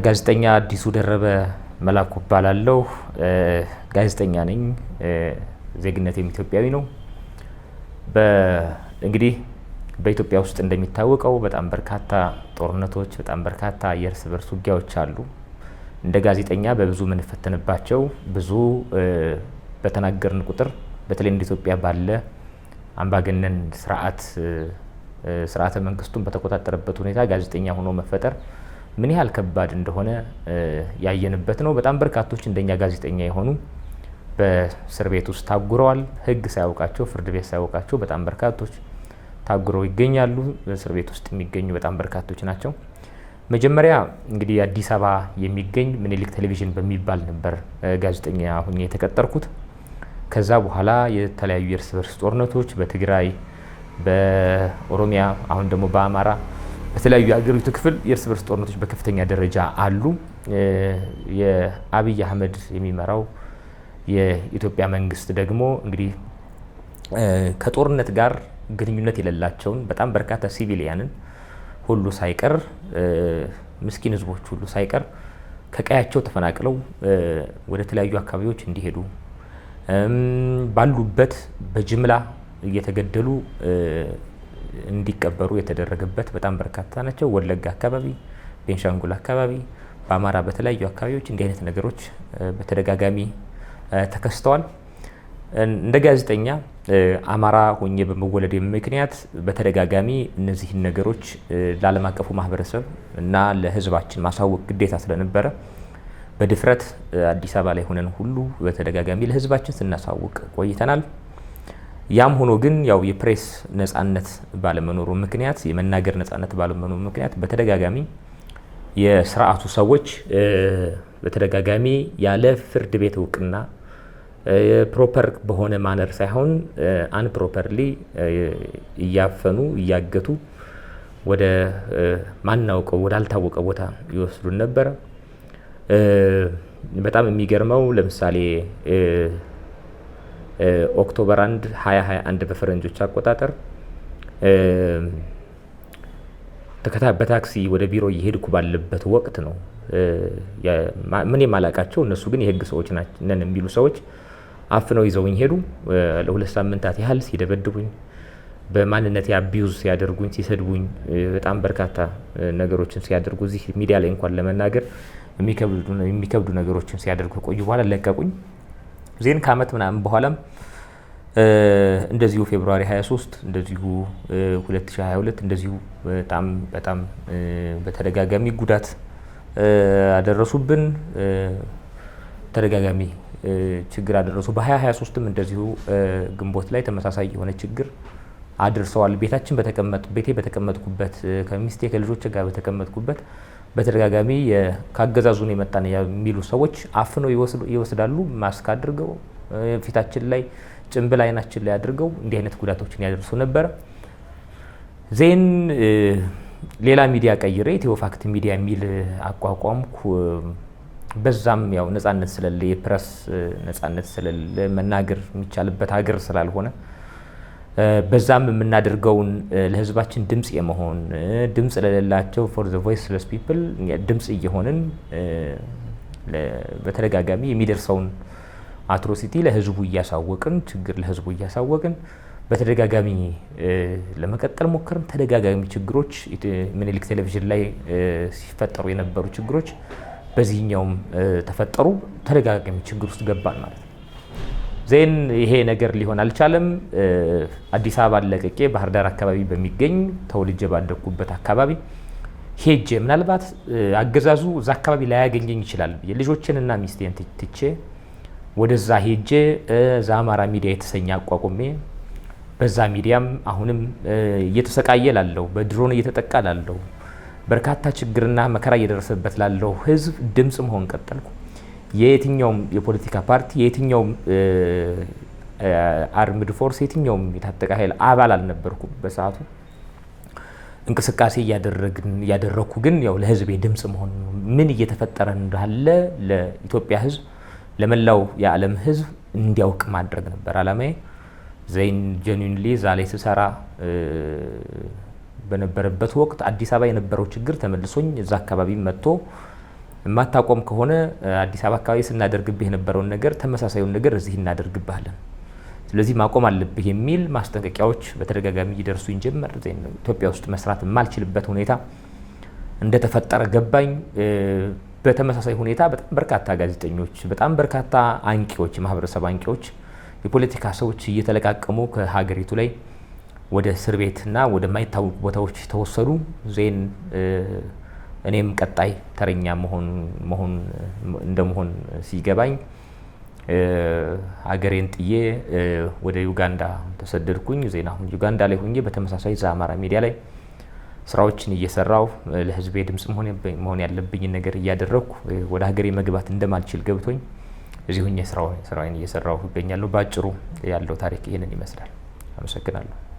ጋዜጠኛ አዲሱ ደረበ መላኩ እባላለሁ። ጋዜጠኛ ነኝ። ዜግነቴም ኢትዮጵያዊ ነው። እንግዲህ በኢትዮጵያ ውስጥ እንደሚታወቀው በጣም በርካታ ጦርነቶች፣ በጣም በርካታ የእርስ በርስ ውጊያዎች አሉ። እንደ ጋዜጠኛ በብዙ የምንፈተንባቸው ብዙ በተናገርን ቁጥር በተለይ እንደ ኢትዮጵያ ባለ አምባገነን ስርዓተ መንግስቱን በተቆጣጠረበት ሁኔታ ጋዜጠኛ ሆኖ መፈጠር ምን ያህል ከባድ እንደሆነ ያየንበት ነው። በጣም በርካቶች እንደኛ ጋዜጠኛ የሆኑ በእስር ቤት ውስጥ ታጉረዋል። ሕግ ሳያውቃቸው ፍርድ ቤት ሳያውቃቸው በጣም በርካቶች ታጉረው ይገኛሉ። በእስር ቤት ውስጥ የሚገኙ በጣም በርካቶች ናቸው። መጀመሪያ እንግዲህ አዲስ አበባ የሚገኝ ምኒልክ ቴሌቪዥን በሚባል ነበር ጋዜጠኛ ሆኜ የተቀጠርኩት። ከዛ በኋላ የተለያዩ የእርስ በርስ ጦርነቶች በትግራይ፣ በኦሮሚያ፣ አሁን ደግሞ በአማራ በተለያዩ የሀገሪቱ ክፍል የእርስ በርስ ጦርነቶች በከፍተኛ ደረጃ አሉ። የአብይ አህመድ የሚመራው የኢትዮጵያ መንግስት ደግሞ እንግዲህ ከጦርነት ጋር ግንኙነት የሌላቸውን በጣም በርካታ ሲቪሊያንን ሁሉ ሳይቀር ምስኪን ህዝቦች ሁሉ ሳይቀር ከቀያቸው ተፈናቅለው ወደ ተለያዩ አካባቢዎች እንዲሄዱ ባሉበት በጅምላ እየተገደሉ እንዲቀበሩ የተደረገበት በጣም በርካታ ናቸው። ወለጋ አካባቢ፣ ቤንሻንጉል አካባቢ፣ በአማራ በተለያዩ አካባቢዎች እንዲህ አይነት ነገሮች በተደጋጋሚ ተከስተዋል። እንደ ጋዜጠኛ አማራ ሆኜ በመወለድ ምክንያት በተደጋጋሚ እነዚህን ነገሮች ለዓለም አቀፉ ማህበረሰብ እና ለህዝባችን ማሳወቅ ግዴታ ስለነበረ በድፍረት አዲስ አበባ ላይ ሆነን ሁሉ በተደጋጋሚ ለህዝባችን ስናሳውቅ ቆይተናል። ያም ሆኖ ግን ያው የፕሬስ ነጻነት ባለመኖሩ ምክንያት የመናገር ነጻነት ባለመኖሩ ምክንያት በተደጋጋሚ የስርዓቱ ሰዎች በተደጋጋሚ ያለ ፍርድ ቤት እውቅና ፕሮፐር በሆነ ማነር ሳይሆን አንፕሮፐርሊ እያፈኑ እያገቱ ወደ ማናውቀው ወዳልታወቀ ቦታ ይወስዱን ነበረ። በጣም የሚገርመው ለምሳሌ ኦክቶበር 1 2021 በፈረንጆች አቆጣጠር በታክሲ ወደ ቢሮ እየሄድኩ ባለበት ወቅት ነው። ምን የማላቃቸው እነሱ ግን የህግ ሰዎች ነን የሚሉ ሰዎች አፍነው ይዘውኝ ሄዱ። ለ2 ሳምንታት ያህል ሲደበድቡኝ፣ በማንነቴ አቢዩዝ ሲያደርጉኝ፣ ሲሰድቡኝ በጣም በርካታ ነገሮችን ሲያደርጉ እዚህ ሚዲያ ላይ እንኳን ለመናገር የሚከብዱ ነገሮችን ሲያደርጉ ቆዩ። በኋላ ለቀቁኝ። ዜን ከአመት ምናምን በኋላም እንደዚሁ ፌብሩዋሪ 23 እንደዚሁ 2022 እንደዚሁ በጣም በተደጋጋሚ ጉዳት አደረሱብን። ተደጋጋሚ ችግር አደረሱ። በ2023ም እንደዚሁ ግንቦት ላይ ተመሳሳይ የሆነ ችግር አድርሰዋል። ቤቴ በተቀመጥኩበት ከሚስቴ ከልጆች ጋር በተቀመጥኩበት በተደጋጋሚ ካገዛዙን የመጣን የሚሉ ሰዎች አፍነው ይወስዳሉ። ማስክ አድርገው ፊታችን ላይ ጭንብል አይናችን ላይ አድርገው እንዲህ አይነት ጉዳቶችን ያደርሱ ነበር። ዜን ሌላ ሚዲያ ቀይሬ ኢትዮፋክት ሚዲያ የሚል አቋቋምኩ። በዛም ያው ነጻነት ስለሌለ የፕረስ ነጻነት ስለሌለ መናገር የሚቻልበት ሀገር ስላልሆነ በዛም የምናደርገውን ለህዝባችን ድምጽ የመሆን ድምጽ ለሌላቸው ፎር ዘ ቮይስለስ ፒፕል ድምጽ እየሆንን በተደጋጋሚ የሚደርሰውን አትሮሲቲ ለህዝቡ እያሳወቅን ችግር ለህዝቡ እያሳወቅን በተደጋጋሚ ለመቀጠል ሞከርን። ተደጋጋሚ ችግሮች ምኒልክ ቴሌቪዥን ላይ ሲፈጠሩ የነበሩ ችግሮች በዚህኛውም ተፈጠሩ። ተደጋጋሚ ችግር ውስጥ ገባን ማለት ነው። ዜን ይሄ ነገር ሊሆን አልቻለም። አዲስ አበባ ለቅቄ ባህር ዳር አካባቢ በሚገኝ ተወልጄ ባደግኩበት አካባቢ ሄጄ ምናልባት አገዛዙ እዛ አካባቢ ላያገኘኝ ይችላል ብዬ ልጆችንና ሚስቴን ትቼ ወደዛ ሄጄ ዛማራ ሚዲያ የተሰኘ አቋቁሜ በዛ ሚዲያም አሁንም እየተሰቃየ ላለው በድሮን እየተጠቃ ላለው በርካታ ችግርና መከራ እየደረሰበት ላለው ህዝብ ድምጽ መሆን ቀጠልኩ። የየትኛውም የፖለቲካ ፓርቲ የየትኛውም አርምድ ፎርስ የትኛውም የታጠቀ ኃይል አባል አልነበርኩም። በሰዓቱ እንቅስቃሴ እያደረኩ ግን ያው ለህዝቤ ድምጽ መሆን ምን እየተፈጠረ እንዳለ ለኢትዮጵያ ህዝብ ለመላው የዓለም ህዝብ እንዲያውቅ ማድረግ ነበር አላማዬ። ዜን ጀኒንሊ ዛሬ ስሰራ በነበረበት ወቅት አዲስ አበባ የነበረው ችግር ተመልሶኝ እዛ አካባቢ መጥቶ የማታቆም ከሆነ አዲስ አበባ አካባቢ ስናደርግብህ የነበረውን ነገር ተመሳሳዩን ነገር እዚህ እናደርግብሃለን፣ ስለዚህ ማቆም አለብህ የሚል ማስጠንቀቂያዎች በተደጋጋሚ ይደርሱኝ ጀመር። ኢትዮጵያ ውስጥ መስራት የማልችልበት ሁኔታ እንደተፈጠረ ገባኝ። በተመሳሳይ ሁኔታ በጣም በርካታ ጋዜጠኞች፣ በጣም በርካታ አንቂዎች፣ የማህበረሰብ አንቂዎች፣ የፖለቲካ ሰዎች እየተለቃቀሙ ከሀገሪቱ ላይ ወደ እስር ቤትና ወደማይታወቁ ቦታዎች ተወሰዱ። ዜን እኔም ቀጣይ ተረኛ እንደመሆን ሲገባኝ ሀገሬን ጥዬ ወደ ዩጋንዳ ተሰደድኩኝ። ዜና አሁን ዩጋንዳ ላይ ሆኜ በተመሳሳይ አማራ ሚዲያ ላይ ስራዎችን እየሰራው ለህዝቤ ድምጽ መሆን ያለብኝን ነገር እያደረኩ ወደ ሀገሬ መግባት እንደማልችል ገብቶኝ እዚህ ሆኜ ስራዬን እየሰራው እገኛለሁ። ባጭሩ ያለው ታሪክ ይሄንን ይመስላል። አመሰግናለሁ።